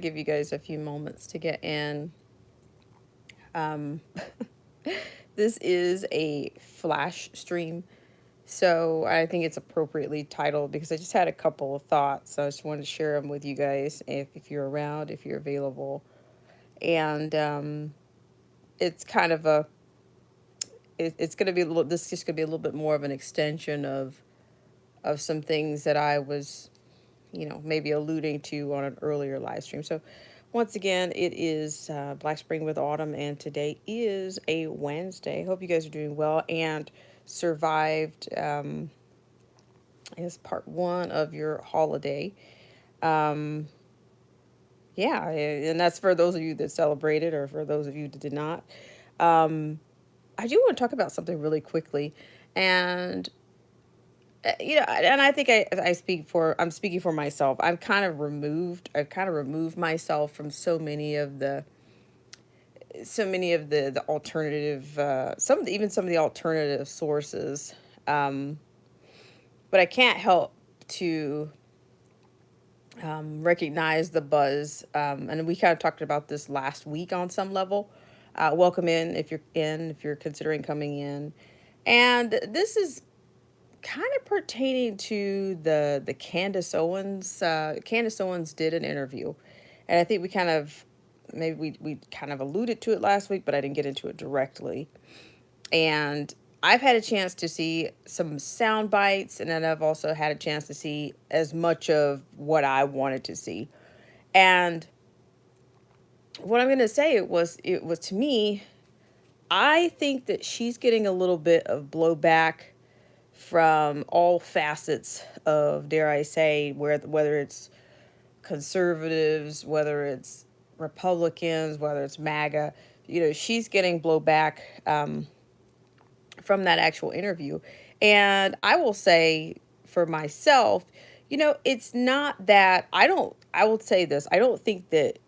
Give you guys a few moments to get in. Um, this is a flash stream, so I think it's appropriately titled because I just had a couple of thoughts. So I just wanted to share them with you guys if you're around, if you're available. And it's kind of it's going to be a little, this is just going to be a little bit more of an extension of some things that I was, maybe alluding to on an earlier live stream. So, once again, it is Black Spring with Autumn, and today is a Wednesday. Hope you guys are doing well and survived, I guess, part one of your holiday. Um, yeah, and that's for those of you that celebrated or for those of you that did not. Um, I do want to talk about something really quickly. And and I think I'm speaking for myself. I've kind of removed myself from so many of the alternative, even some of the alternative sources. Um, but I can't help to recognize the buzz. And we kind of talked about this last week on some level. Welcome if you're considering coming in. And this is kind of pertaining to the Candace Owens. Candace Owens did an interview, and I think we kind of alluded to it last week, but I didn't get into it directly. And I've had a chance to see some sound bites, and then I've also had a chance to see as much of what I wanted to see. And what I'm going to say it was to me, I think that she's getting a little bit of blowback from all facets of, dare I say, whether it's conservatives, whether it's Republicans, whether it's MAGA. She's getting blowback from that actual interview. And I will say for myself, it's not that I will say this, I don't think that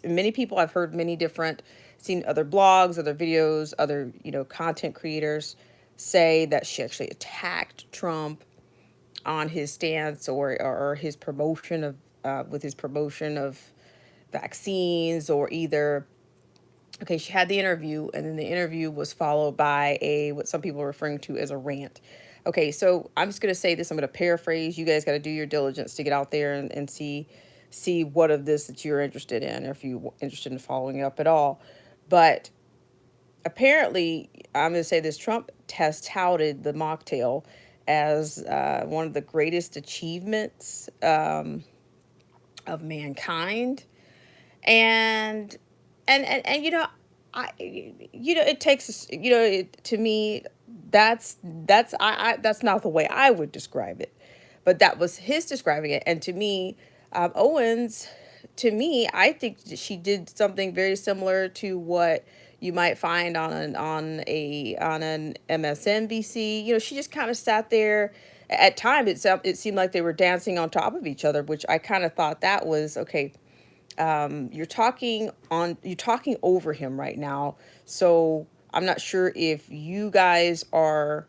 many people, I've heard many different, seen other blogs, other videos, other, content creators say that she actually attacked Trump on his stance or his promotion of, with his promotion of vaccines, or either, okay, she had the interview and then the interview was followed by what some people are referring to as a rant. Okay, so I'm just going to say this, I'm going to paraphrase. You guys got to do your diligence to get out there and see what of this that you're interested in, or if you're interested in following up at all. But apparently, I'm going to say this, Trump has touted the mocktail as one of the greatest achievements of mankind. And I it takes, to me, that's not the way I would describe it, but that was his describing it. And to me, Owens, to me, I think that she did something very similar to what you might find on an MSNBC. She just kind of sat there. At times, it seemed like they were dancing on top of each other, which I kind of thought that was okay. You're talking over him right now. So I'm not sure if you guys are,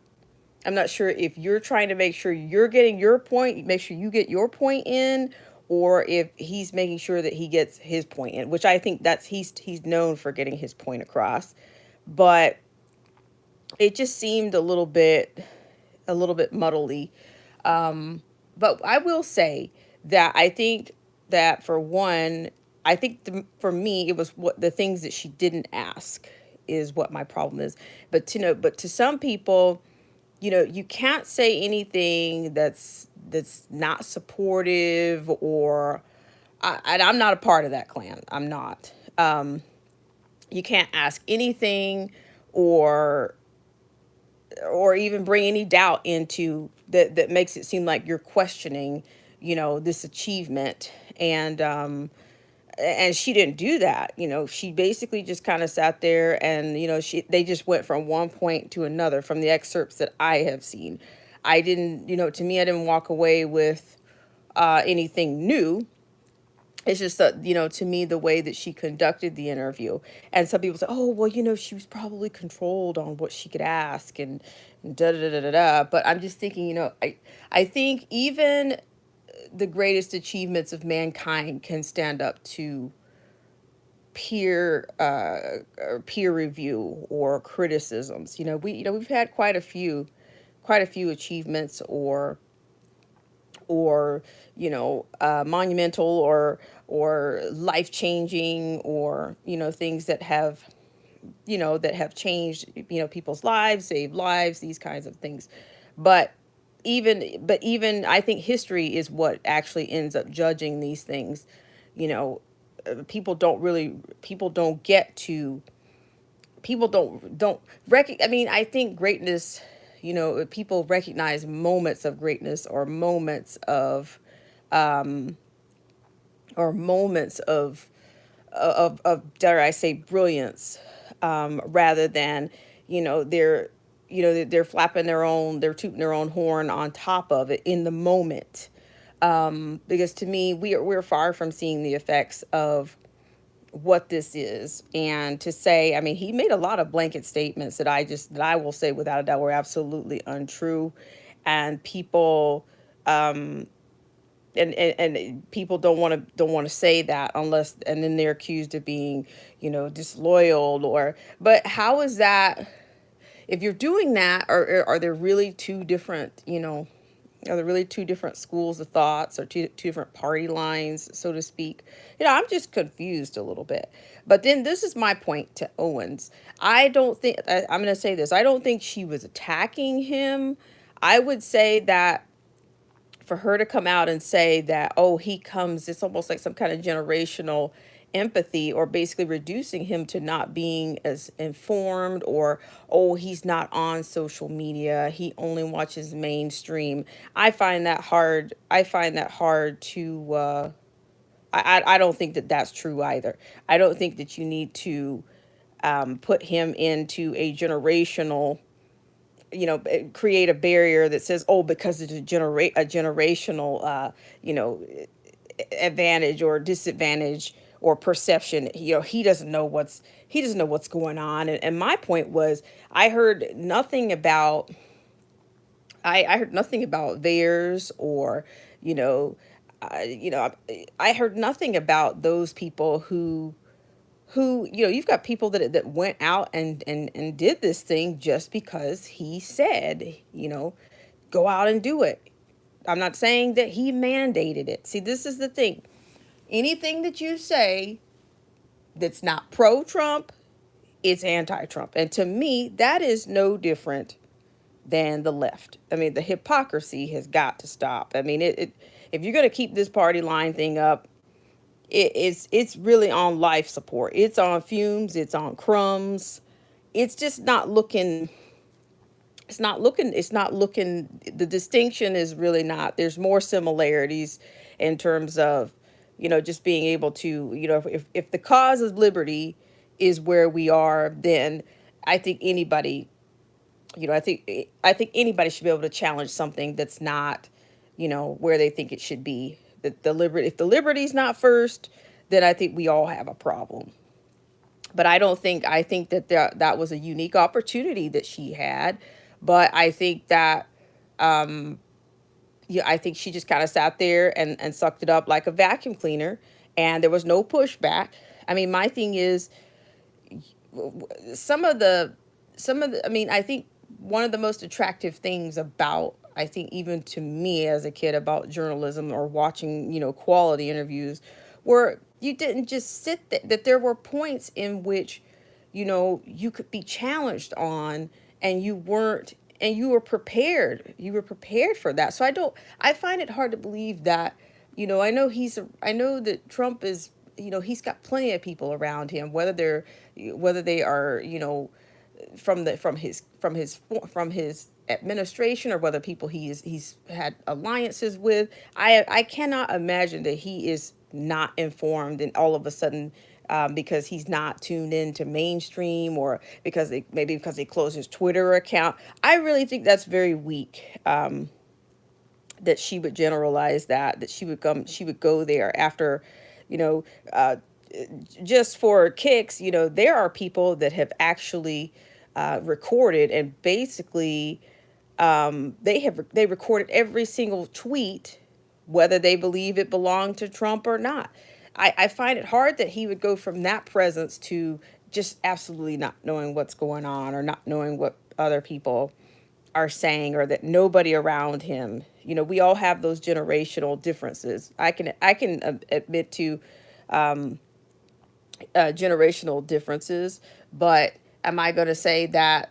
I'm not sure if you're trying to make sure you're getting your point, make sure you get your point in, or if he's making sure that he gets his point in, which I think that's, he's known for getting his point across. But it just seemed a little bit muddly. But I will say that I think that, for one, I think for me, it was what the things that she didn't ask is what my problem is. But to some people, you can't say anything that's not supportive, or I'm not a part of that clan. I'm not. You can't ask anything, or even bring any doubt into that makes it seem like you're questioning, this achievement. And she didn't do that. She basically just kind of sat there, and they just went from one point to another from the excerpts that I have seen. I didn't, to me, I didn't walk away with anything new. It's just that, to me, the way that she conducted the interview. And some people say, oh, well, she was probably controlled on what she could ask, and da da da da da. But I'm just thinking, I think even the greatest achievements of mankind can stand up to peer or peer review or criticisms. We've had quite a few achievements or monumental or life changing or things that have changed people's lives, saved lives, these kinds of things. But even I think history is what actually ends up judging these things. You know, people don't get to people don't I mean, I think greatness, people recognize moments of greatness or moments of dare I say brilliance, rather than they're flapping they're tooting their own horn on top of it in the moment. Because to me, we're far from seeing the effects of what this is. And to say, I mean, he made a lot of blanket statements that I will say without a doubt were absolutely untrue. And people don't want to say that unless, and then they're accused of being disloyal. Or but how is that, if you're doing that, are there really two different, are there really two different schools of thoughts, or two different party lines, so to speak? I'm just confused a little bit. But then this is my point to Owens. I'm going to say this. I don't think she was attacking him. I would say that for her to come out and say that, oh, it's almost like some kind of generational empathy, or basically reducing him to not being as informed, or, oh, he's not on social media, he only watches mainstream. I find that hard to I don't think that that's true either. I don't think that you need to put him into create a barrier that says, oh, because it's a generational advantage or disadvantage or perception. He doesn't know what's going on. And my point was, I heard nothing about I heard nothing about theirs, or you know I heard nothing about those people who you've got people that went out and did this thing just because he said, go out and do it. I'm not saying that he mandated it. See, this is the thing. Anything that you say that's not pro Trump, it's anti Trump. And to me, that is no different than the left. I mean, the hypocrisy has got to stop. I mean, if you're going to keep this party line thing up, it's really on life support. It's on fumes. It's on crumbs. It's just not looking. It's not looking. The distinction is really not. There's more similarities in terms of, just being able to, if the cause of liberty is where we are, then I think anybody, I think anybody should be able to challenge something that's not, where they think it should be. If the liberty's not first, then I think we all have a problem. But I think that that was a unique opportunity that she had. But I think that, yeah, I think she just kind of sat there and sucked it up like a vacuum cleaner, and there was no pushback. I mean, my thing is, some of the I mean, I think one of the most attractive things about, I think, even to me as a kid, about journalism or watching, quality interviews, were you didn't just sit there, that there were points in which, you could be challenged on, and you were prepared. You were prepared for that. So I find it hard to believe that, I know that Trump is, he's got plenty of people around him, whether they are, from his administration, or whether people he's had alliances with. I cannot imagine that he is not informed, and all of a sudden, because he's not tuned into mainstream, or because they closed his Twitter account. I really think that's very weak. That she would generalize that she would go there after, you know, uh, just for kicks. There are people that have actually recorded, and basically they recorded every single tweet whether they believe it belonged to Trump or not. I find it hard that he would go from that presence to just absolutely not knowing what's going on or not knowing what other people are saying or that nobody around him. We all have those generational differences. I can admit to generational differences, but am I going to say that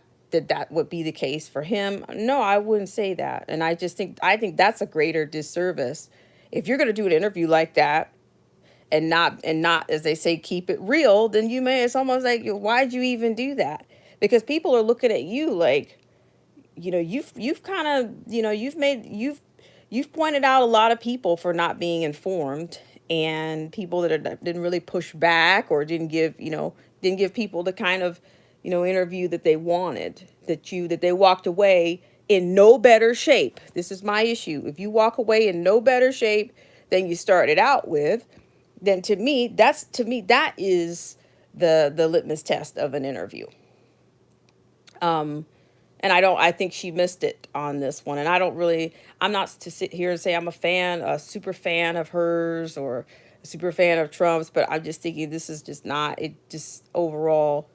would be the case for him? No, I wouldn't say that. And I think that's a greater disservice. If you're going to do an interview like that and not, as they say, keep it real, then you may, it's almost like, why'd you even do that? Because people are looking at you like, you've kind of, you've pointed out a lot of people for not being informed, and people that didn't really push back or didn't give people the kind of, interview that they wanted, that they walked away in no better shape. This is my issue. If you walk away in no better shape than you started out with, then that is the litmus test of an interview. And I think she missed it on this one. And I'm not to sit here and say I'm a super fan of hers or a super fan of Trump's, but I'm just thinking this is just not, it just overall,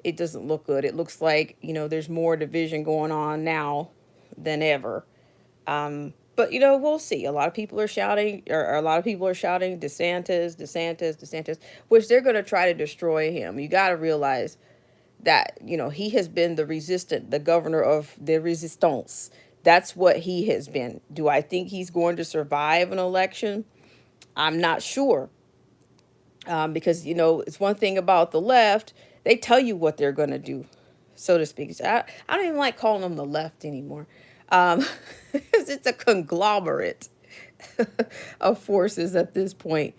it doesn't look good. It looks like, there's more division going on now than ever. But we'll see. A lot of people are shouting, or a lot of people are shouting DeSantis, DeSantis, DeSantis, which they're going to try to destroy him. You got to realize that he has been the governor of the resistance. That's what he has been. Do I think he's going to survive an election? I'm not sure, because it's one thing about the left. They tell you what they're going to do, so to speak. So I don't even like calling them the left anymore, um, it's a conglomerate of forces at this point.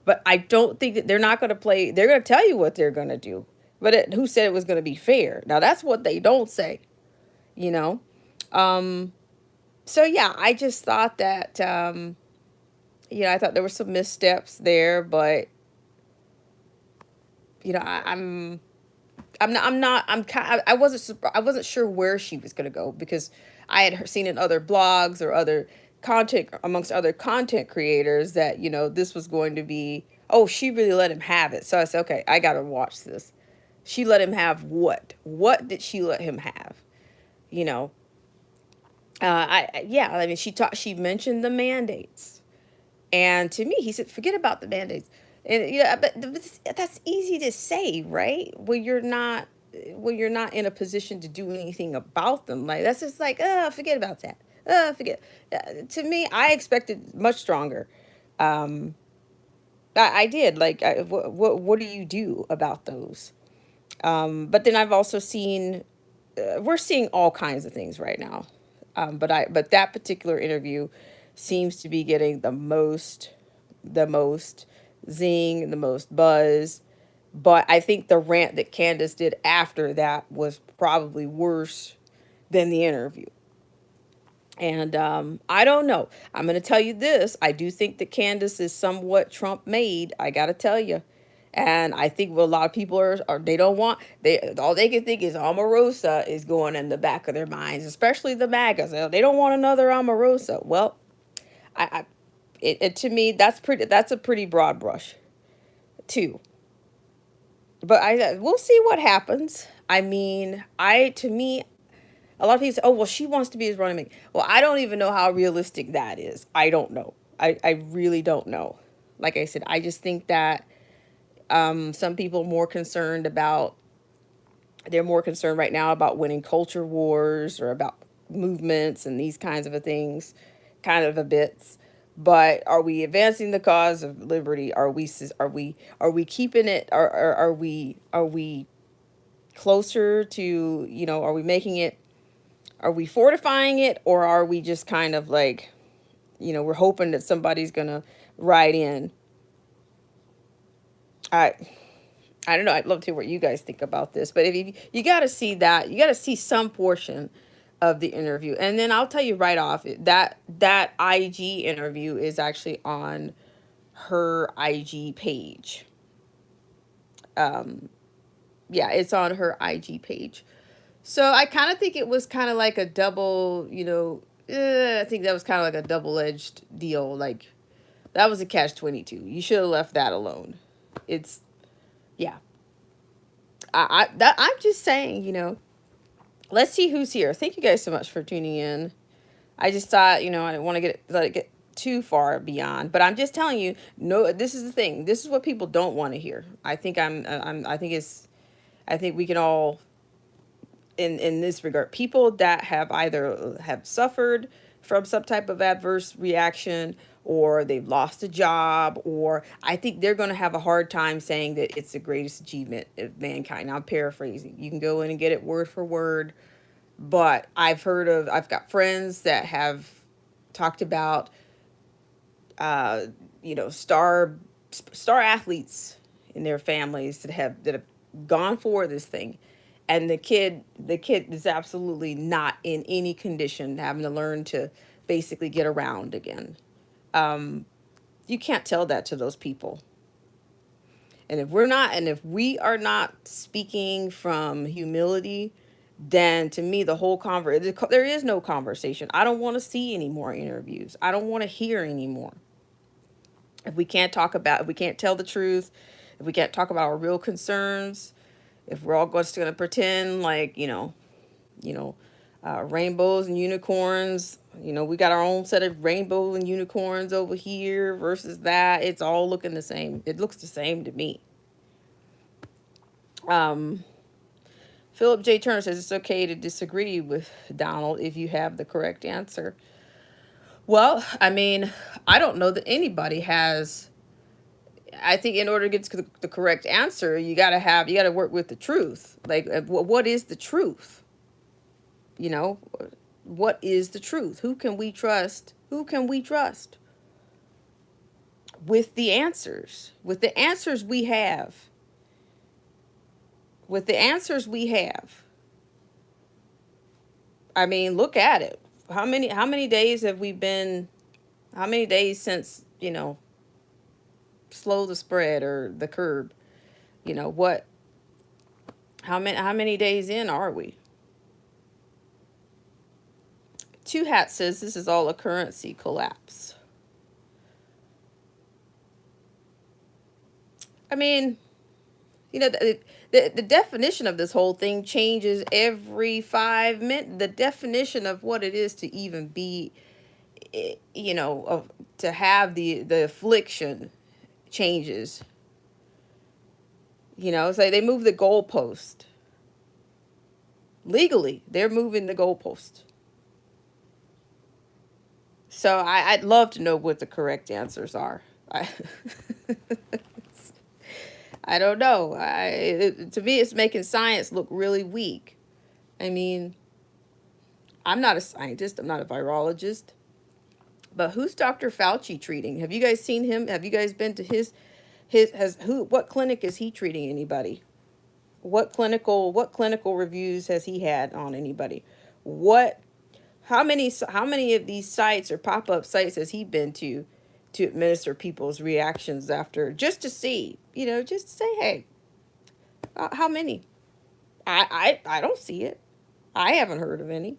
But I don't think that they're not going to play. They're going to tell you what they're going to do. But who said it was going to be fair? Now that's what they don't say, you know. Um, so yeah, I just thought that I thought there were some missteps there, but I wasn't I wasn't sure where she was going to go, because I had seen in other blogs or other content, amongst other content creators, that this was going to be, oh, she really let him have it. So I said, okay, I got to watch this. She let him have what did she let him have? you know yeah, I mean, she mentioned the mandates, and to me he said forget about the mandates. And but that's easy to say, right, when you're not in a position to do anything about them. Like, that's just like, oh, forget about that. Forget. To me, I expected much stronger. um I did. Like, what do you do about those? But then I've also seen, we're seeing all kinds of things right now. But that particular interview seems to be getting the most zing, the most buzz. But I think the rant that Candace did after that was probably worse than the interview. And I don't know. I'm going to tell you this. I do think that Candace is somewhat Trump made. I got to tell you. And I think what a lot of people are they don't want, all they can think is Omarosa is going in the back of their minds, especially the MAGAs. They don't want another Omarosa. Well, I to me, that's a pretty broad brush too. But we'll see what happens. I mean, to me, a lot of people say, "Oh, well, she wants to be his running mate." Well, I don't even know how realistic that is. I don't know. I really don't know. Like I said, I just think that some people are more concerned about they're more concerned right now about winning culture wars or about movements and these kinds of things, kind of a bits. But are we advancing the cause of liberty? Are we keeping it? Are we closer to, are we making it, are we fortifying it, or are we just kind of like, we're hoping that somebody's gonna ride in? I I don't know. I'd love to hear what you guys think about this. But if you got to see that, you got to see some portion of the interview, and then I'll tell you right off that IG interview is actually on her IG page. Um, yeah, it's on her IG page. So I kind of think it was kind of like a double, I think that was kind of like a double-edged deal. Like, that was a catch-22. You should have left that alone. It's, yeah. I'm just saying, let's see who's here. Thank you guys so much for tuning in. I just thought, I didn't want to let it get too far beyond, but I'm just telling you, no, this is the thing. This is what people don't want to hear. I think we can all, in this regard, people that have either have suffered from some type of adverse reaction, or they've lost a job, or I think they're going to have a hard time saying that it's the greatest achievement of mankind. Now, I'm paraphrasing. You can go in and get it word for word, but I've got friends that have talked about, uh, star athletes in their families that have gone for this thing, and the kid is absolutely not in any condition, having to learn to basically get around again. Um, you can't tell that to those people. And if we are not speaking from humility, then to me the whole there is no conversation. I don't want to see any more interviews. I don't want to hear anymore. If we can't tell the truth, if we can't talk about our real concerns, if we're all just going to pretend like, you know, rainbows and unicorns, we got our own set of rainbow and unicorns over here versus that. It's all looking the same. It looks the same to me. Um, Philip J. Turner says it's okay to disagree with Donald if you have the correct answer. Well, I mean, I don't know that anybody has. I think in order to get to the correct answer, you got to work with the truth. Like, what is the truth? You know, what is the truth? Who can we trust? Who can we trust with the answers? With the answers we have. With the answers we have. I mean, look at it. How many days have we been? How many days since, slow the spread or the curb? What? How many days in are we? Two Hat says this is all a currency collapse. I mean, the definition of this whole thing changes every 5 minutes. The definition of what it is to even be, to have the affliction changes. It's like they move the goalpost. Legally, they're moving the goalpost. So I'd love to know what the correct answers are. I don't know. To me, it's making science look really weak. I mean, I'm not a scientist. I'm not a virologist. But who's Dr. Fauci treating? Have you guys seen him? Have you guys been to what clinic is he treating anybody? What clinical reviews has he had on anybody? What how many of these sites or pop-up sites has he been to administer people's reactions after, just to see, just to say, hey, how many? I don't see it. I haven't heard of any.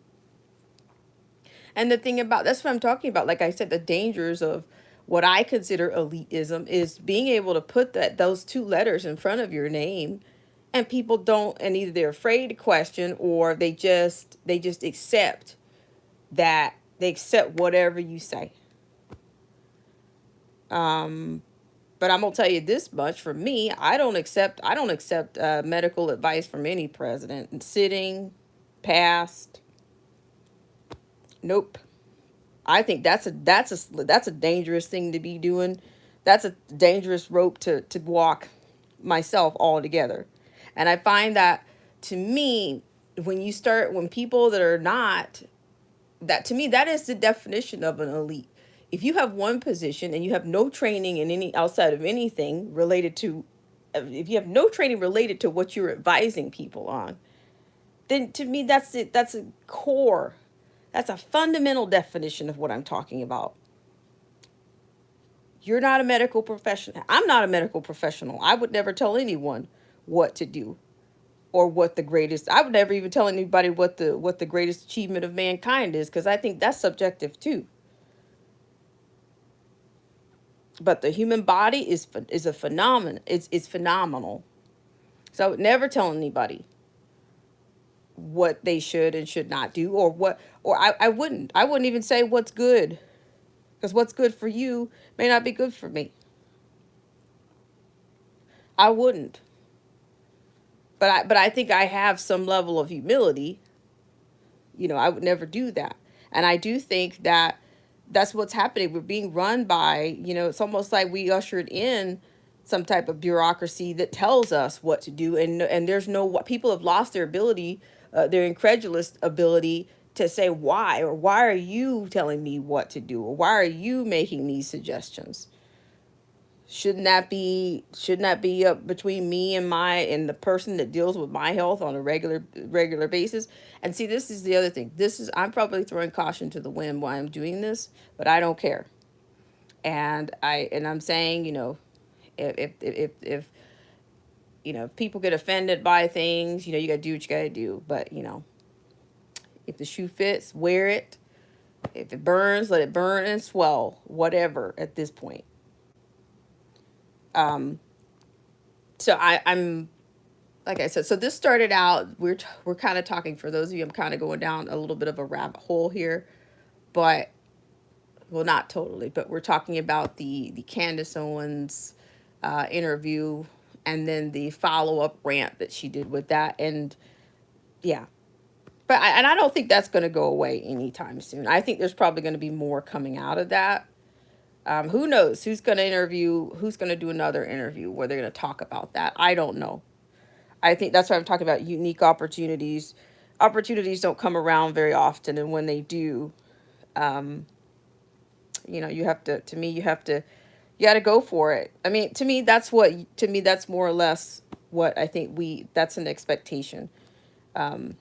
And the thing about that's what I'm talking about. Like I said, the dangers of what I consider elitism is being able to put those two letters in front of your name, and people don't, and either they're afraid to question, or they just accept that, they accept whatever you say. Um, but I'm gonna tell you this much: for me, I don't accept medical advice from any president, sitting, past. Nope. I think that's a dangerous thing to be doing. That's a dangerous rope to walk myself altogether. And I find that, to me, when people that are not, that to me, that is the definition of an elite. If you have one position and you have no training in any outside of anything related to, if you have no training related to what you're advising people on, then to me that's it. That's a core. That's a fundamental definition of what I'm talking about. You're not a medical professional. I'm not a medical professional. I would never tell anyone what to do or what the greatest. I would never even tell anybody what the greatest achievement of mankind is, because I think that's subjective too. But the human body is a phenomenon. It's phenomenal. So I would never tell anybody what they should and should not do, or what, or I wouldn't even say what's good, because what's good for you may not be good for me. I wouldn't. But I think I have some level of humility. I would never do that. And I do think that that's what's happening. We're being run by, it's almost like we ushered in some type of bureaucracy that tells us what to do, and there's no, people have lost their ability, their incredulous ability to say why, or why are you telling me what to do, or why are you making these suggestions? Shouldn't that be up between me and the person that deals with my health on a regular basis? And see, this is the other thing. I'm probably throwing caution to the wind while I'm doing this, but I don't care. And I'm saying, if if people get offended by things, you got to do what you got to do. But if the shoe fits, wear it. If it burns, let it burn and swell, whatever. At this point, um, so I'm like I said. So this started out. We're kind of talking, for those of you. I'm kind of going down a little bit of a rabbit hole here, but well, not totally. But we're talking about the Candace Owens interview, and then the follow up rant that she did with that, and yeah. And I don't think that's going to go away anytime soon. I think there's probably going to be more coming out of that. Who knows who's going to interview, who's going to do another interview where they're going to talk about that. I don't know. I think that's why I'm talking about unique opportunities. Opportunities don't come around very often, and when they do, um, you have to me, you got to go for it. I mean, to me, that's more or less what I think that's an expectation. Um,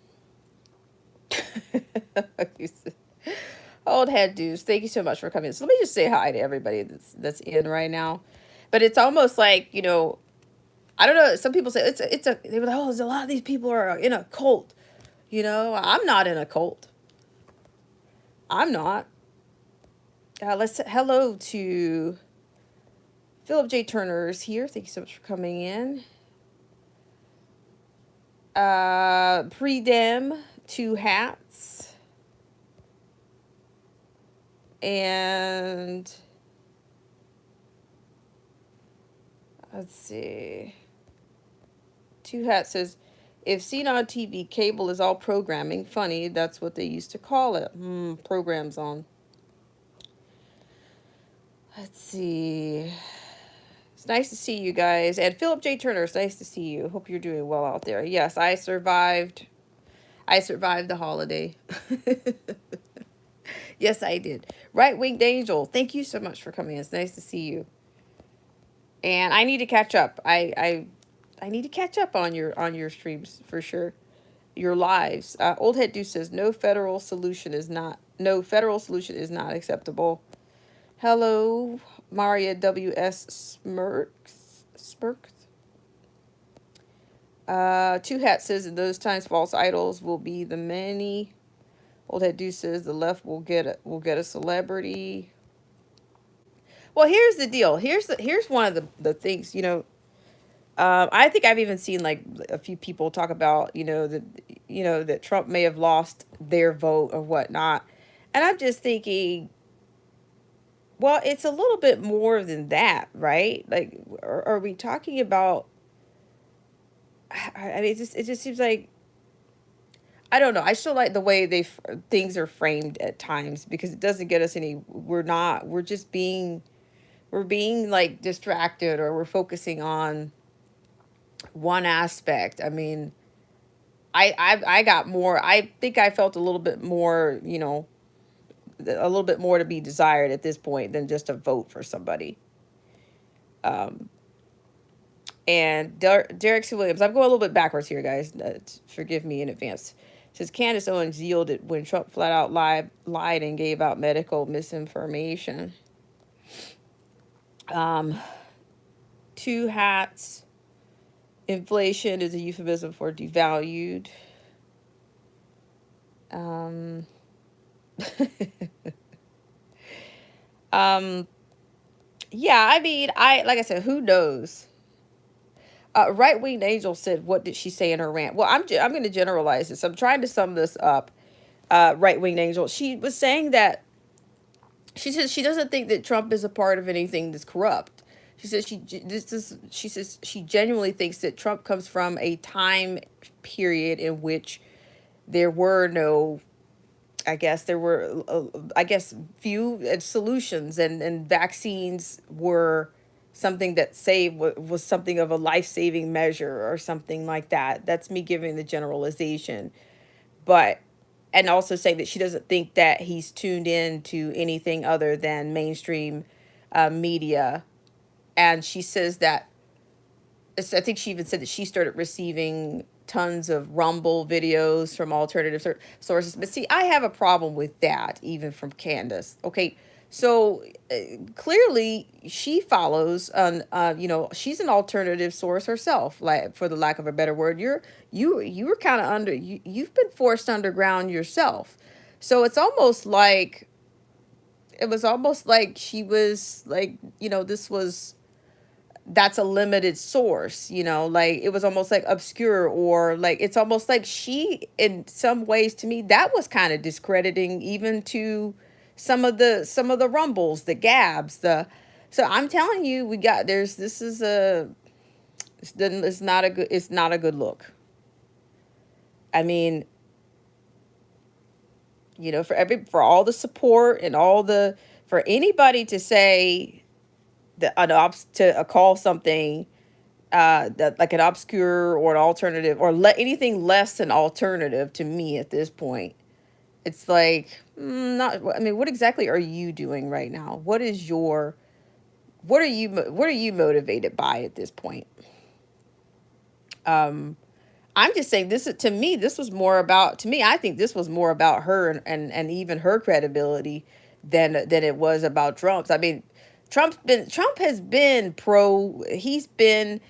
Old head dudes, thank you so much for coming. So let me just say hi to everybody that's in right now. But it's almost like, I don't know. Some people say they were like, oh, there's a lot of these people are in a cult. I'm not in a cult. I'm not. Let's hello to Philip J. Turner's here. Thank you so much for coming in. Pre-dem, two hats. And let's see. Two Hats says, if seen on TV, cable is all programming. Funny, that's what they used to call it. Programs on. Let's see. It's nice to see you guys. And Philip J. Turner, it's nice to see you. Hope you're doing well out there. Yes, I survived. I survived the holiday. Yes, I did. Right Winged Angel, thank you so much for coming. It's nice to see you. And I need to catch up. I need to catch up on your streams for sure. Your lives. Old Head Deuce says no federal solution is not acceptable. Hello, Maria W.S. Smirks. Two Hat says in those times false idols will be the many. Old Head Deuce says the left will get a celebrity. Well, here's the deal. Here's one of the things, I think I've even seen like a few people talk about, that Trump may have lost their vote or whatnot. And I'm just thinking, well, it's a little bit more than that, right? Like, are we talking about, I mean, it just seems like, I don't know. I still like the way things are framed at times, because it doesn't get us any, we're being like distracted, or we're focusing on one aspect. I mean, I got more. I think I felt a little bit more, a little bit more to be desired at this point than just a vote for somebody. Um, and Derek C. Williams, I'm going a little bit backwards here, guys. Forgive me in advance. Says Candace Owens yielded when Trump flat out lied and gave out medical misinformation. Um, Two Hats Inflation is a euphemism for devalued. Um, um, yeah, I mean, like I said, who knows? Right winged angel said, "What did she say in her rant?" Well, I'm going to generalize this. I'm trying to sum this up. Right winged angel. She was saying that she says she doesn't think that Trump is a part of anything that's corrupt. She says she says she genuinely thinks that Trump comes from a time period in which there were no, I guess there were, I guess, few solutions, and vaccines were something that saved, was something of a life saving measure or something like that. That's me giving the generalization, but and also saying that she doesn't think that he's tuned in to anything other than mainstream media, and she says that I think she even said that she started receiving tons of Rumble videos from alternative sources. But see, I have a problem with that, even from Candace. Okay, so clearly she follows on, she's an alternative source herself, like, for the lack of a better word. You were kind of you've been forced underground yourself. So it was almost like she was like, this was, that's a limited source, like it was almost like obscure, or like it's almost like she, in some ways, to me, that was kind of discrediting even to some of the rumbles, the gabs, the so I'm telling you, we got there's this is a it's not a good look. I mean, for all the support and all the, for anybody to say that to call something that like an obscure or an alternative, or anything less than alternative, to me at this point, it's like, not. I mean, what exactly are you doing right now? What are you motivated by at this point? Um, I'm just saying, to me, this was more about, to me, I think this was more about her, and even her credibility than it was about Trump's. I mean, Trump has been he's been,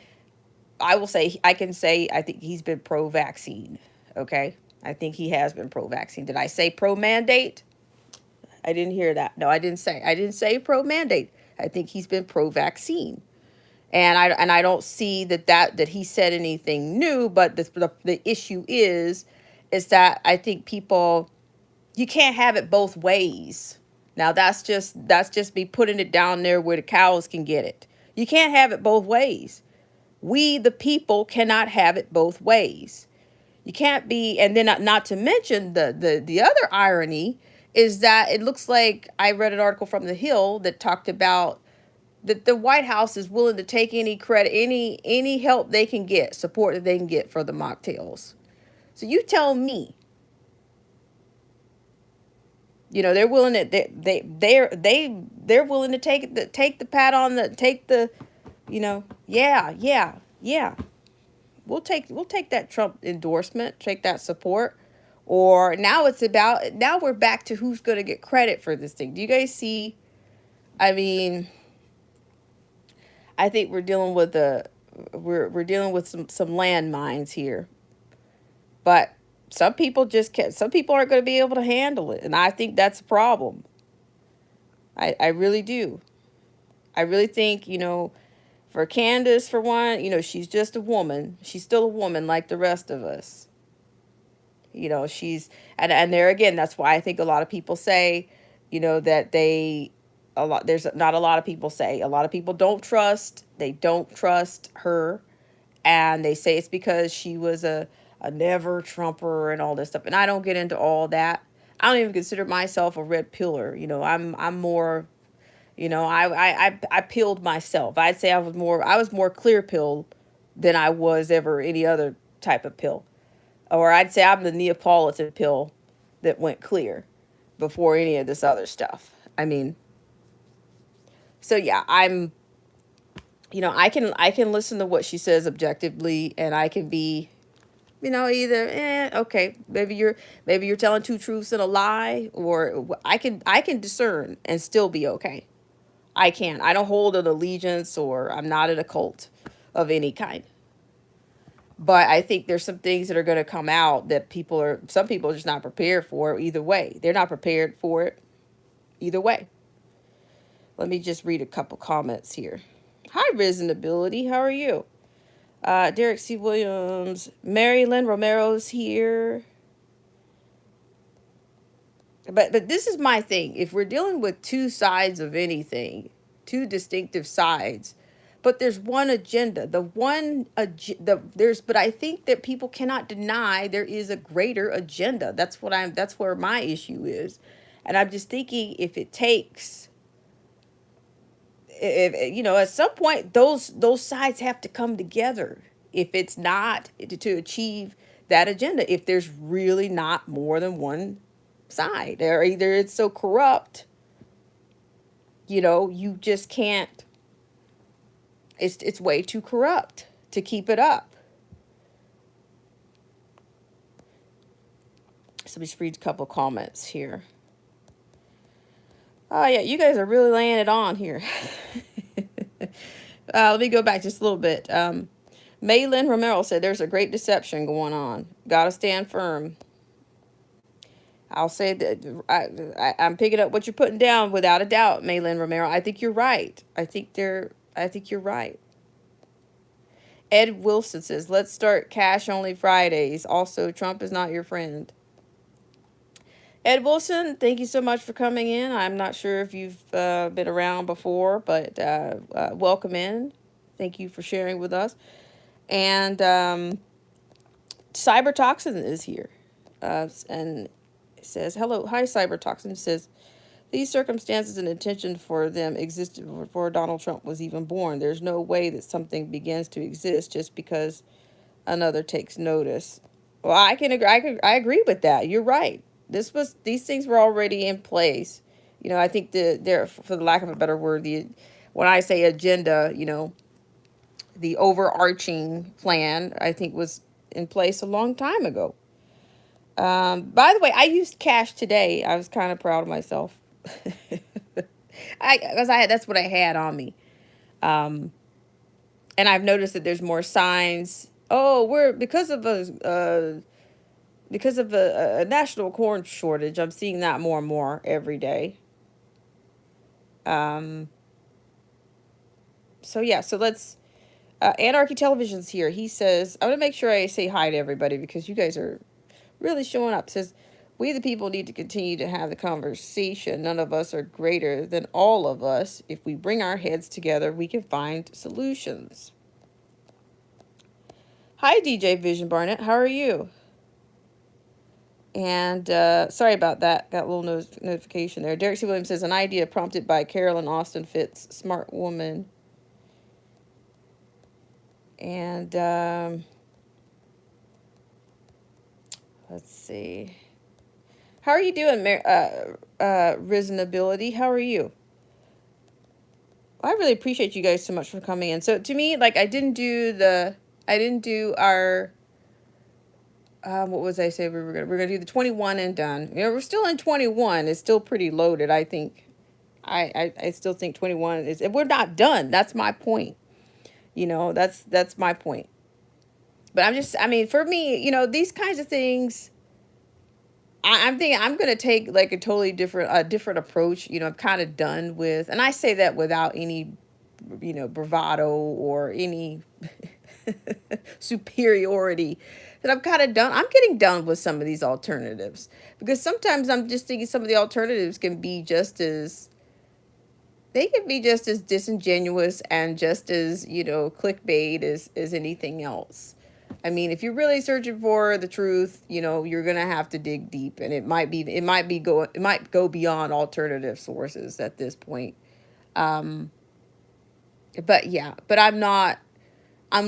I will say, I can say, I think he's been pro vaccine. Okay. I think he has been pro vaccine. Did I say pro mandate? I didn't hear that. No, I didn't say pro mandate. I think he's been pro vaccine. And I don't see that he said anything new, but the issue is that I think people, you can't have it both ways. Now that's just me putting it down there where the cows can get it. You can't have it both ways. We, the people, cannot have it both ways. You can't be, and then not to mention the other irony is that it looks like I read an article from The Hill that talked about that the White House is willing to take any credit, any help they can get, support that they can get for the mocktails. So you tell me, they're willing to they're willing to take the pat on the take the, yeah, yeah, yeah. We'll take that Trump endorsement, take that support. Or now we're back to who's going to get credit for this thing. Do you guys see? I mean, I think we're dealing with some landmines here. But some people just can't. Some people aren't going to be able to handle it, and I think that's a problem. I really do. I really think, for Candace, for one, she's just a woman. She's still a woman like the rest of us. She's, and there again, that's why I think a lot of people say, that there's not a lot of people say, a lot of people they don't trust her, and they say it's because she was a never Trumper and all this stuff. And I don't get into all that. I don't even consider myself a red pillar. I'm more, I pilled myself. I'd say I was more clear pill than I was ever any other type of pill. Or I'd say I'm the Neapolitan pill that went clear before any of this other stuff. I mean, so yeah, I can listen to what she says objectively, and I can be, either okay, maybe you're telling two truths and a lie, or I can discern and still be okay. I don't hold an allegiance, or I'm not in a cult of any kind. But I think there's some things that are going to come out that some people are just not prepared for either way. They're not prepared for it either way. Let me just read a couple comments here. Hi, Reasonability. How are you? Derek C. Williams. Mary Lynn Romero's here. But this is my thing. If we're dealing with two sides of anything, two distinctive sides, but there's one agenda. But I think that people cannot deny there is a greater agenda. That's where my issue is. And I'm just thinking if at some point those sides have to come together. If it's not to achieve that agenda, if there's really not more than one side, or either it's so corrupt, you just can't. It's way too corrupt to keep it up. So we just read a couple comments here. Oh yeah, you guys are really laying it on here. Let me go back just a little bit. Maylin Romero said there's a great deception going on. Gotta stand firm. I'll say that I'm picking up what you're putting down without a doubt, Maylin Romero. I think you're right. I think you're right. Ed Wilson says, let's start cash only Fridays. Also, Trump is not your friend. Ed Wilson, thank you so much for coming in. I'm not sure if you've been around before, but welcome in. Thank you for sharing with us. And Cybertoxin is here. And it says, hello, hi, Cybertoxin. It says, these circumstances and intention for them existed before Donald Trump was even born. There's no way that something begins to exist just because another takes notice. Well, I can agree. I agree with that. You're right. These things were already in place. I think for the lack of a better word, when I say agenda, the overarching plan, I think, was in place a long time ago. By the way, I used cash today. I was kind of proud of myself. That's what I had on me. And I've noticed that there's more signs. Oh, we're because of a national corn shortage. I'm seeing that more and more every day. So yeah, so let's. Anarchy Television's here. He says, I'm gonna make sure I say hi to everybody because you guys are really showing up. Says, we the people need to continue to have the conversation. None of us are greater than all of us. If we bring our heads together, we can find solutions. Hi, DJ Vision Barnett. How are you? And sorry about that. Got a little notification there. Derek C. Williams says, an idea prompted by Carolyn Austin Fitts, smart woman. And let's see. How are you doing, Reasonability? How are you? I really appreciate you guys so much for coming in. So to me, like, I didn't do our, what was I say we're gonna do the 21 and done. We're still in 21. It's still pretty loaded, I think. I still think 21 is, we're not done. That's my point. That's my point. But for me, these kinds of things, I'm thinking I'm gonna take like a totally different approach. I'm kind of done with, and I say that without any, bravado or any superiority. That I'm kind of done. I'm getting done with some of these alternatives because sometimes I'm just thinking some of the alternatives can be just as disingenuous and just as clickbait as anything else. I mean, if you're really searching for the truth, you're gonna have to dig deep, and it might go beyond alternative sources at this point. Um, but yeah, but I'm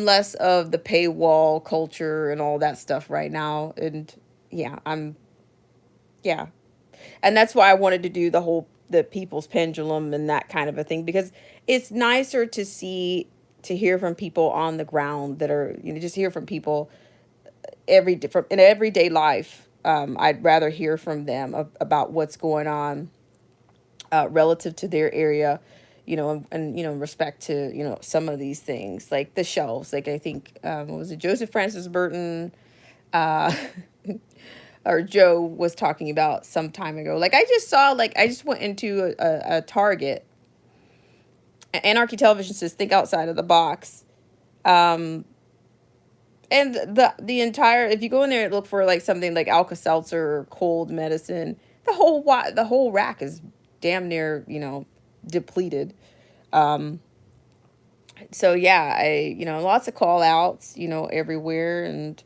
less of the paywall culture and all that stuff right now, and yeah, yeah, and that's why I wanted to do the people's pendulum and that kind of a thing, because it's nicer to hear from people on the ground that are just hear from people from in everyday life. I'd rather hear from them about what's going on relative to their area. in respect to, some of these things, like the shelves, like I think, what was it, Joseph Francis Burton, uh, or Joe was talking about some time ago. Like I just went into a Target. Anarchy Television says think outside of the box. Um, and the entire, if you go in there and look for like something like Alka Seltzer or cold medicine, the whole rack is damn near, depleted. Um, so yeah, lots of call outs, everywhere. And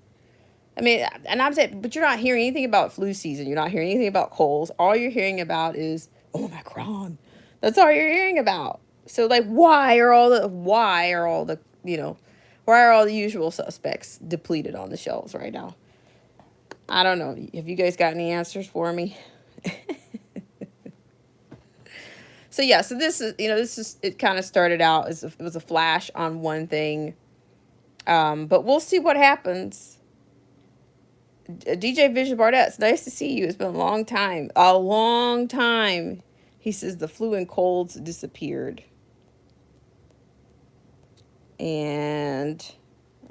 I mean, and I'm saying, but you're not hearing anything about flu season. You're not hearing anything about colds. All you're hearing about is Omicron. That's all you're hearing about. So like, why are all the usual suspects depleted on the shelves right now? I don't know. Have you guys got any answers for me? So yeah, so it kind of started out as it was a flash on one thing, but we'll see what happens. DJ Vision Barnett, it's nice to see you. It's been a long time. A long time. He says the flu and colds disappeared. And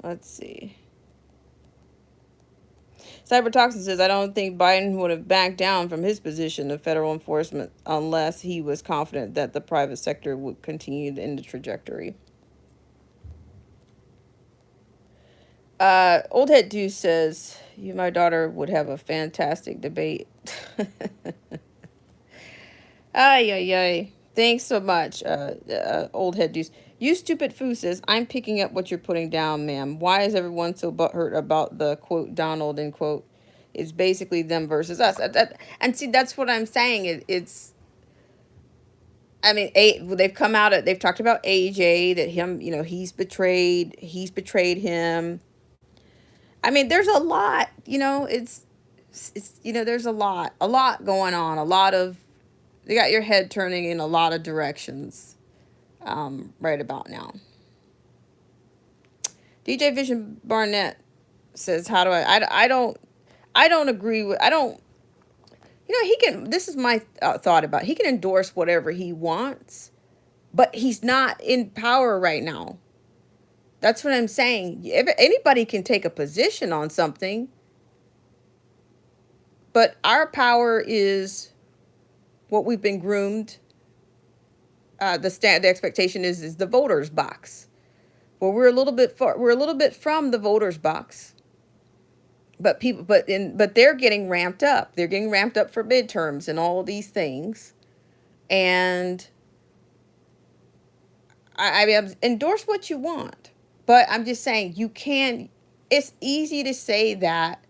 let's see. Cybertoxin says, I don't think Biden would have backed down from his position of federal enforcement unless he was confident that the private sector would continue in the trajectory. Old Head Deuce says, you, my daughter, would have a fantastic debate. Ay, ay, ay. Thanks so much, Old Head Deuce. You stupid foo says, I'm picking up what you're putting down, ma'am. Why is everyone so butthurt about the, quote, Donald, end quote? It's basically them versus us. And see, that's what I'm saying. I mean, they've come out, they've talked about AJ, that him, he's betrayed him. I mean, there's a lot, there's a lot going on, you got your head turning in a lot of directions, right about now. DJ Vision Barnett says, how do I don't agree with, I don't, he can, this is my thought about it. He can endorse whatever he wants, but he's not in power right now. That's what I'm saying. If anybody can take a position on something, but our power is what we've been groomed. The expectation is the voters box. Well, we're a little bit from the voters box. But they're getting ramped up. They're getting ramped up for midterms and all these things. And I mean, endorse what you want, but I'm just saying you can. It's easy to say that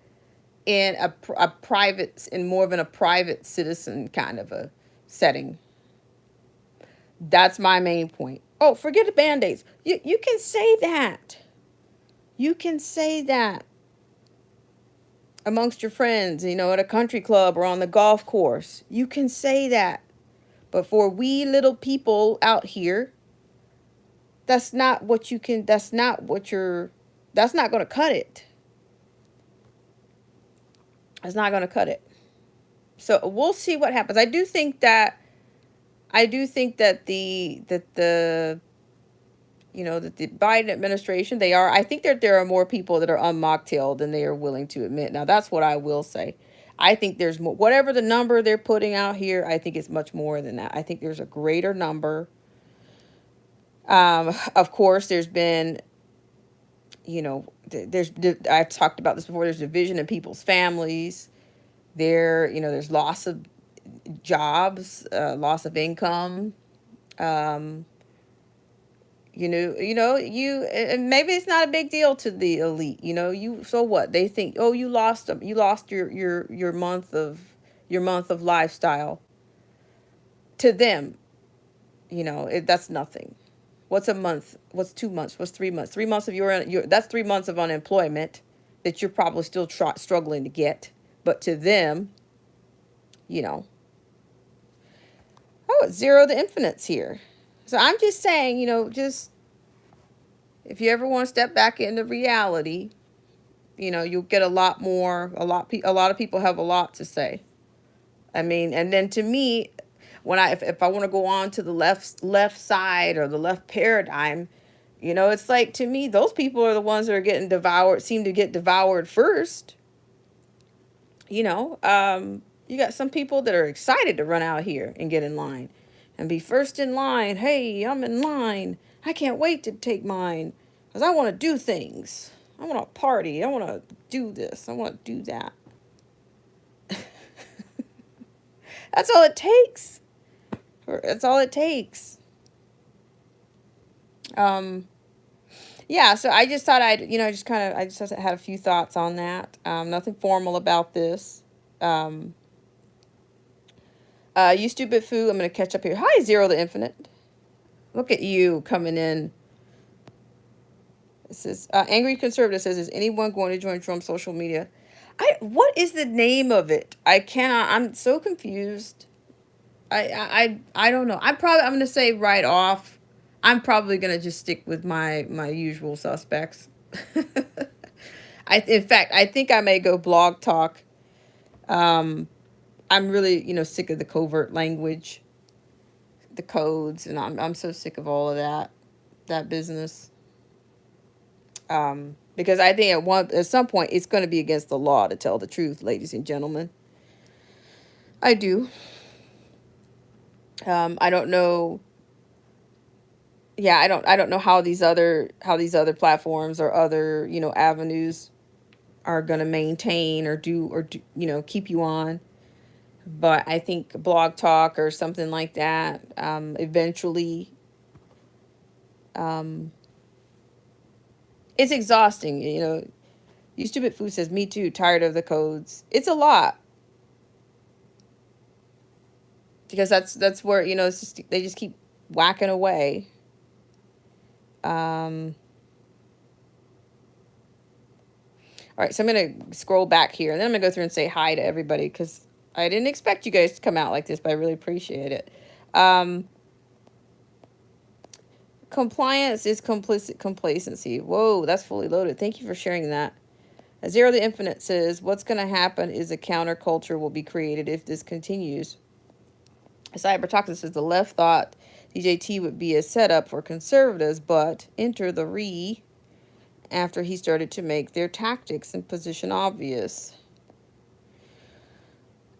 in a private, in more of a private citizen kind of a setting. That's my main point. Oh, forget the band-aids. You can say that. You can say that amongst your friends, at a country club or on the golf course. You can say that. But for we little people out here, that's not going to cut it. It's not going to cut it. So we'll see what happens. I do think that the Biden administration, I think that there are more people that are unmocktailed than they are willing to admit. Now, that's what I will say. I think there's more, whatever the number they're putting out here, I think it's much more than that. I think there's a greater number. Of course, there's been, I've talked about this before, there's division in people's families. There's loss of jobs, loss of income. And maybe it's not a big deal to the elite. So what? They think, oh, you lost your month of lifestyle. To them, that's nothing. What's a month? What's 2 months? What's 3 months? 3 months of that's 3 months of unemployment that you're probably still struggling to get. But to them, oh, it's Zero the Infinites here. So I'm just saying, just if you ever want to step back into reality, you'll get a lot more. A lot of people have a lot to say. I mean, and then to me, when if I want to go on to the left side or the left paradigm, it's like, to me, those people are the ones that are getting devoured, seem to get devoured first. You got some people that are excited to run out here and get in line and be first in line. Hey, I'm in line. I can't wait to take mine because I want to do things. I want to party. I want to do this. I want to do that. That's all it takes. That's all it takes. Um, yeah, so I just thought I just had a few thoughts on that. Nothing formal about this. Um, you stupid foo. I'm going to catch up here. Hi, Zero the Infinite. Look at you coming in. It says, Angry Conservative says, is anyone going to join Trump's social media? What is the name of it? I cannot, I'm so confused. I don't know. I'm gonna say right off, I'm probably gonna just stick with my usual suspects. In fact, I think I may go Blog Talk. I'm really, sick of the covert language, the codes, and I'm so sick of all of that business. Because I think at some point it's going to be against the law to tell the truth, ladies and gentlemen. I do. I don't know. Yeah, I don't know how these other platforms or other avenues are going to maintain or do keep you on. But I think Blog Talk or something like that, eventually, um, it's exhausting. You stupid food says, me too, tired of the codes. It's a lot. Because that's where, it's just, they just keep whacking away. All right, so I'm gonna scroll back here, and then I'm gonna go through and say hi to everybody because I didn't expect you guys to come out like this, but I really appreciate it. Compliance is complicit complacency. Whoa, that's fully loaded. Thank you for sharing that. Zero the Infinite says, what's going to happen is a counterculture will be created if this continues. Cybertoxin says, the left thought DJT would be a setup for conservatives, but enter the after he started to make their tactics and position obvious.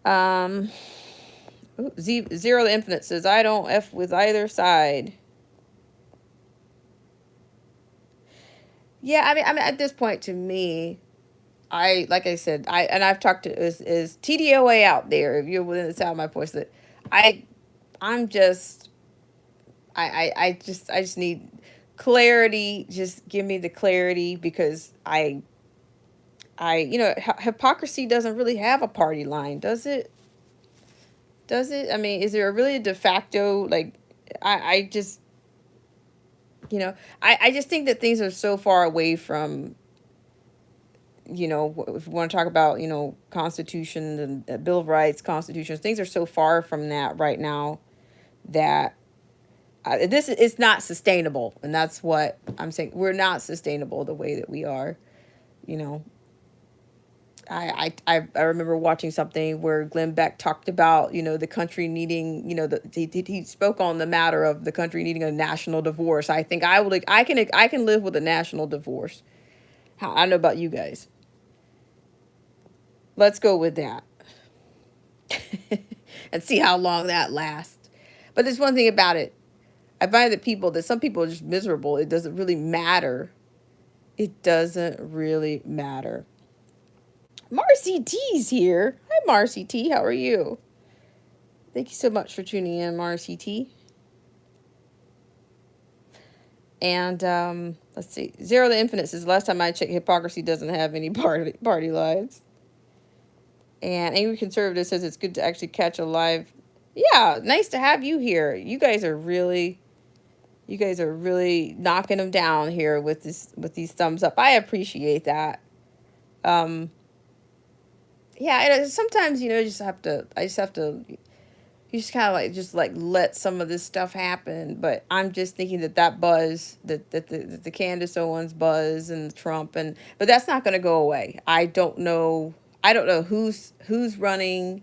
Zero the Infinite says, I don't F with either side. Yeah, I mean, at this point, to me, like I said, I've talked to is TDOA out there. If you're within the sound of my voice, that I, I'm just, I just need clarity. Just give me the clarity because hypocrisy doesn't really have a party line, does it? Does it? I mean, is there really a de facto like? I just, I just think that things are so far away from, if we want to talk about, Constitution and Bill of Rights, Constitution, things are so far from that right now that this is not sustainable. And that's what I'm saying. We're not sustainable the way that we are, you know. I remember watching something where Glenn Beck talked about, the country needing, he spoke on the matter of the country needing a national divorce. I think I can live with a national divorce. I don't know about you guys. Let's go with that. And see how long that lasts. But there's one thing about it. I find that some people are just miserable. It doesn't really matter. It doesn't really matter. Marcy T's here. Hi, Marcy T. How are you? Thank you so much for tuning in, Marcy T. And let's see. Zero the Infinite says, last time I checked, hypocrisy doesn't have any party lines. And Angry Conservative says it's good to actually catch a live. Yeah, nice to have you here. You guys are really knocking them down here with these thumbs up. I appreciate that. Yeah, sometimes I just have to. You just kind of just let some of this stuff happen. But I'm just thinking that buzz, that the Candace Owens buzz and Trump, but that's not going to go away. I don't know who's running.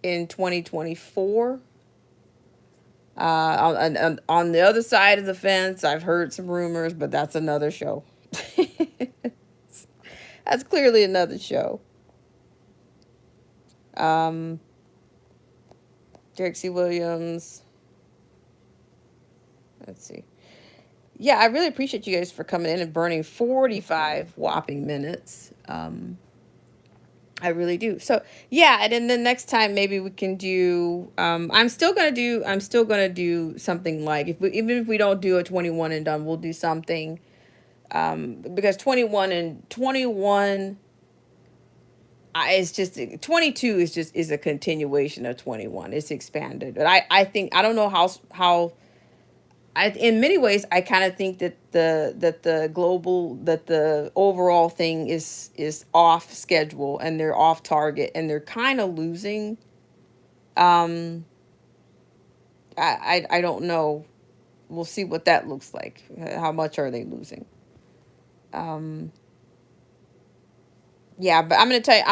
in 2024. On the other side of the fence, I've heard some rumors, but that's another show. That's clearly another show. Um, Derek C. Williams. Let's see. Yeah, I really appreciate you guys for coming in and burning 45 whopping minutes. I really do. So yeah, and then the next time maybe we can do. I'm still gonna do something like if we even if we don't do a 21 and done, we'll do something. Because 21, it's just 22 is a continuation of 21. It's expanded, but I think I don't know how in many ways, I kind of think that the overall thing is off schedule and they're off target and they're kind of losing. Um, I don't know. We'll see what that looks like. How much are they losing? Um, yeah, but I'm gonna tell you,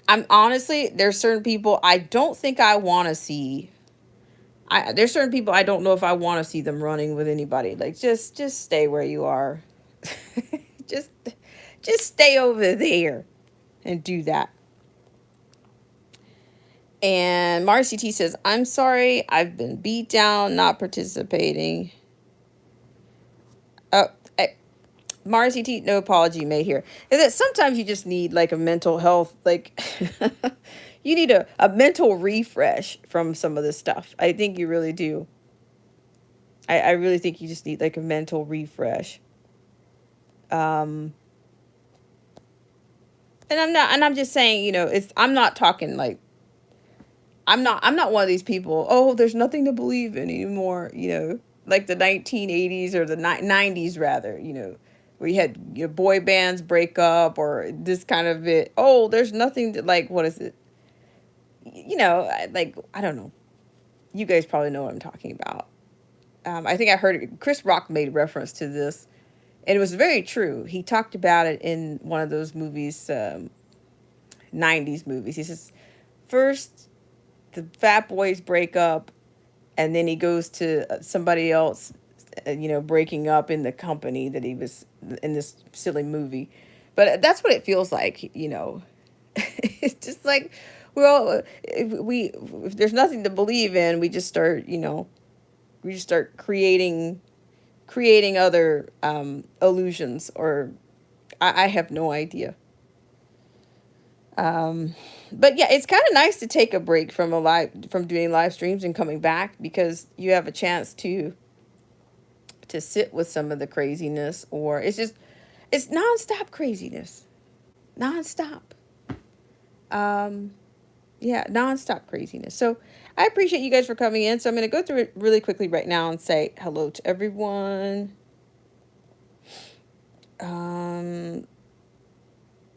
I'm honestly, there's certain people I don't think I want to see. There's certain people I don't know if I want to see them running with anybody. Like just stay where you are. just just stay over there and do that. And Marcy T says, "I'm sorry, I've been beat down, not participating." Oh, Marcy T, no apology made here. Is that sometimes you just need like a mental health, like you need a mental refresh from some of this stuff. I think you really do. I really think you just need like a mental refresh. Um, and I'm just saying, I'm not talking like I'm not one of these people, oh, there's nothing to believe in anymore, like the 1980s or the 90s rather, where you had boy bands break up or this kind of it. Oh, there's nothing to like, what is it? Like, I don't know. You guys probably know what I'm talking about. I think I heard Chris Rock made reference to this, and it was very true. He talked about it in one of those movies, 90s movies. He says, first, the Fat Boys break up, and then he goes to somebody else, breaking up in the company that he was in this silly movie. But that's what it feels like. It's just like, well, if there's nothing to believe in, we just start creating other illusions, or I have no idea. But yeah, it's kind of nice to take a break from doing live streams and coming back, because you have a chance to sit with some of the craziness, or it's nonstop craziness, nonstop. Um, yeah, nonstop craziness. So I appreciate you guys for coming in. So I'm going to go through it really quickly right now and say hello to everyone.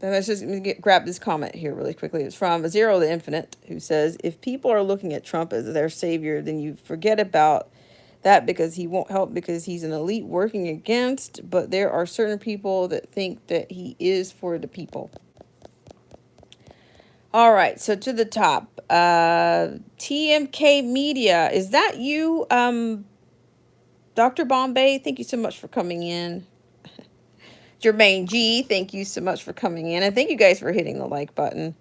Let's just grab this comment here really quickly. It's from Zero the Infinite, who says, if people are looking at Trump as their savior, then you forget about that, because he won't help because he's an elite working against, but there are certain people that think that he is for the people. All right, so to the top, TMK Media, is that you, Dr. Bombay? Thank you so much for coming in. Jermaine G, thank you so much for coming in, and thank you guys for hitting the like button.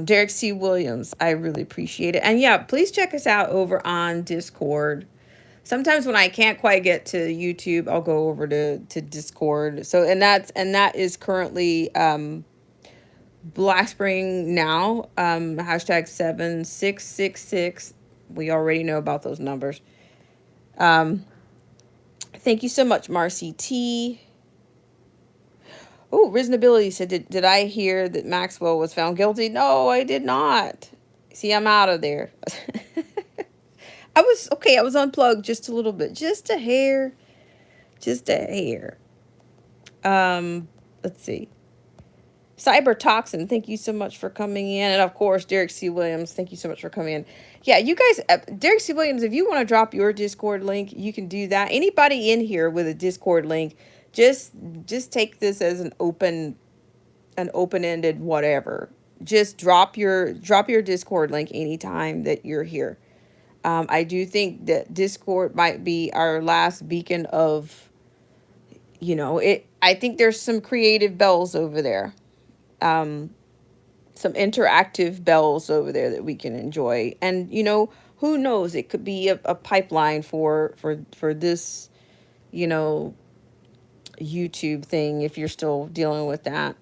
Derek C. Williams, I really appreciate it. And yeah, please check us out over on Discord. Sometimes when I can't quite get to YouTube, I'll go over to Discord. So that is currently Black Spring Now, hashtag 7666. We already know about those numbers. Thank you so much, Marcy T. Oh, Reasonability said, did I hear that Maxwell was found guilty? No, I did not. See, I'm out of there. I was unplugged just a little bit. Just a hair. Just a hair. Let's see. Cyber Toxin, thank you so much for coming in. And of course, Derek C. Williams, thank you so much for coming in. Yeah, you guys, Derek C. Williams, if you want to drop your Discord link, you can do that. Anybody in here with a Discord link, just take this as an open-ended whatever. just drop your Discord link anytime that you're here. I do think that Discord might be our last beacon of, it. I think there's some creative bells over there, some interactive bells over there that we can enjoy, and who knows? It could be a pipeline for this, you know, YouTube thing if you're still dealing with that.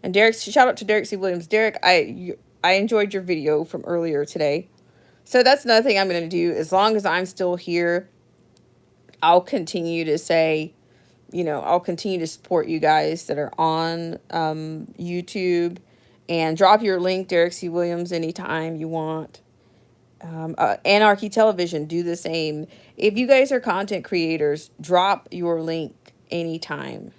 And Derek, shout out to Derek C. Williams. Derek, I enjoyed your video from earlier today. So that's another thing I'm going to do. As long as I'm still here, I'll continue to say, I'll continue to support you guys that are on YouTube, and drop your link, Derek C. Williams, anytime you want. Anarchy Television, do the same. If you guys are content creators, drop your link anytime.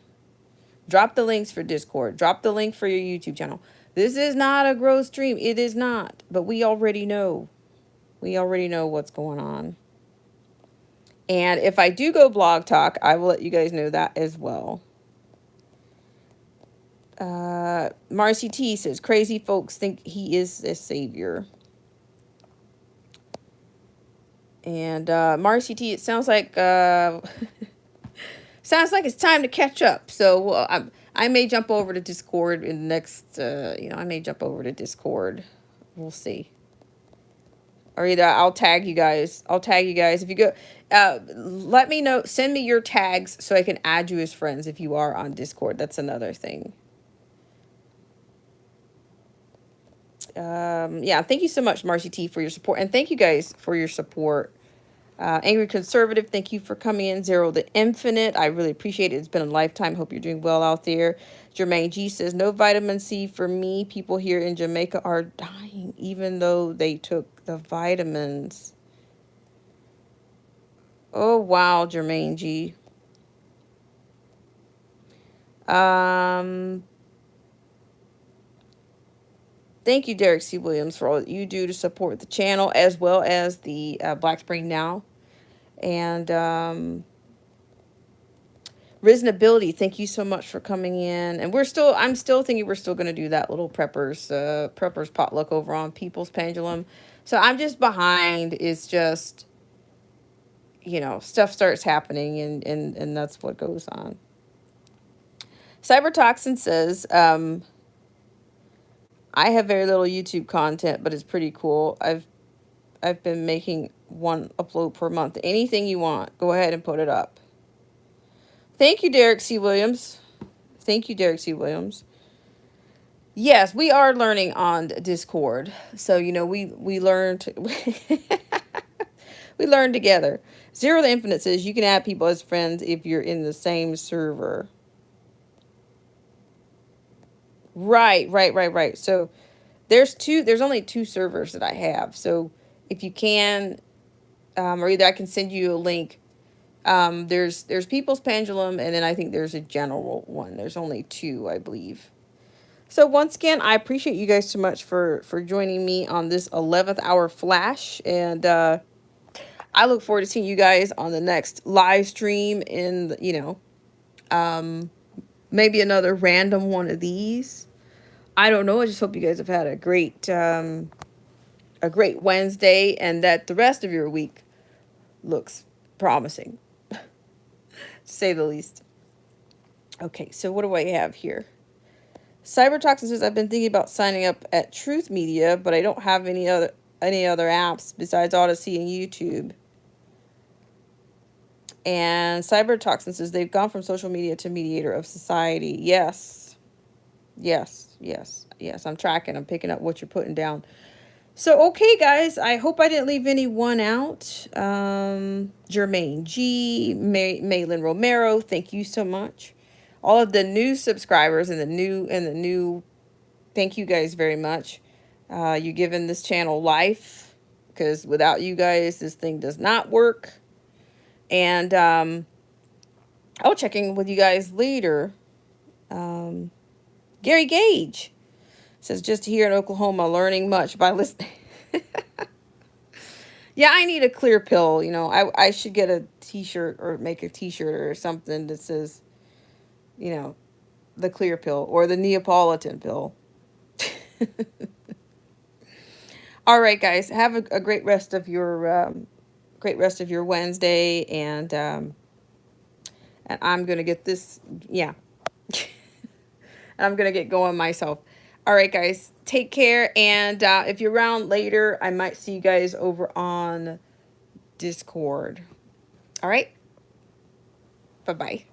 Drop the links for Discord. Drop the link for your YouTube channel. This is not a growth stream. It is not. But we already know. We already know what's going on. And if I do go blog talk, I will let you guys know that as well. Marcy T says, crazy folks think he is a savior. And Marcy T, it sounds like sounds like it's time to catch up. So I may jump over to Discord in the next, I may jump over to Discord. We'll see. Or either I'll tag you guys. If you go, let me know. Send me your tags so I can add you as friends if you are on Discord. That's another thing. Yeah, thank you so much, Marcy T, for your support. And thank you guys for your support. Angry Conservative, thank you for coming in. Zero the Infinite, I really appreciate it. It's been a lifetime. Hope you're doing well out there. Jermaine G says, no vitamin C for me. People here in Jamaica are dying even though they took the vitamins. Oh, wow, Jermaine G. Thank you, Derek C. Williams, for all that you do to support the channel, as well as the Black Spring Now. And Risen Ability, thank you so much for coming in. And I'm still thinking we're still going to do that little preppers potluck over on People's Pendulum. So I'm just behind. It's just, stuff starts happening, and that's what goes on. Cybertoxin says, I have very little YouTube content, but it's pretty cool. I've been making one upload per month. Anything you want, go ahead and put it up. Thank you, Derek C. Williams. Thank you, Derek C. Williams. Yes, we are learning on Discord. So, we learned we learned together. Zero the Infinite says you can add people as friends if you're in the same server. Right. So there's only two servers that I have. So if you can, or either I can send you a link. There's People's Pendulum, and then I think there's a general one. There's only two, I believe. So once again, I appreciate you guys so much for joining me on this 11th hour flash, and I look forward to seeing you guys on the next live stream in maybe another random one of these. I don't know. I just hope you guys have had a great Wednesday, and that the rest of your week looks promising, to say the least. Okay, so what do I have here? Cybertoxin says, I've been thinking about signing up at Truth Media, but I don't have any other apps besides Odyssey and YouTube. And Cybertoxin says they've gone from social media to mediator of society. Yes. I'm tracking. I'm picking up what you're putting down. So, okay, guys, I hope I didn't leave anyone out. Jermaine G, Maylin Romero, thank you so much. All of the new subscribers and the new, thank you guys very much. You're giving this channel life, because without you guys, this thing does not work. And I'll check in with you guys later. Gary Gage says, just here in Oklahoma, learning much by listening. Yeah, I need a clear pill. I should get a t-shirt or make a t-shirt or something that says, the clear pill or the Neapolitan pill. All right, guys, have a great rest of your Wednesday, and I'm gonna get this, yeah, and I'm gonna get going myself. All right, guys, take care, and if you're around later, I might see you guys over on Discord. All right, bye bye.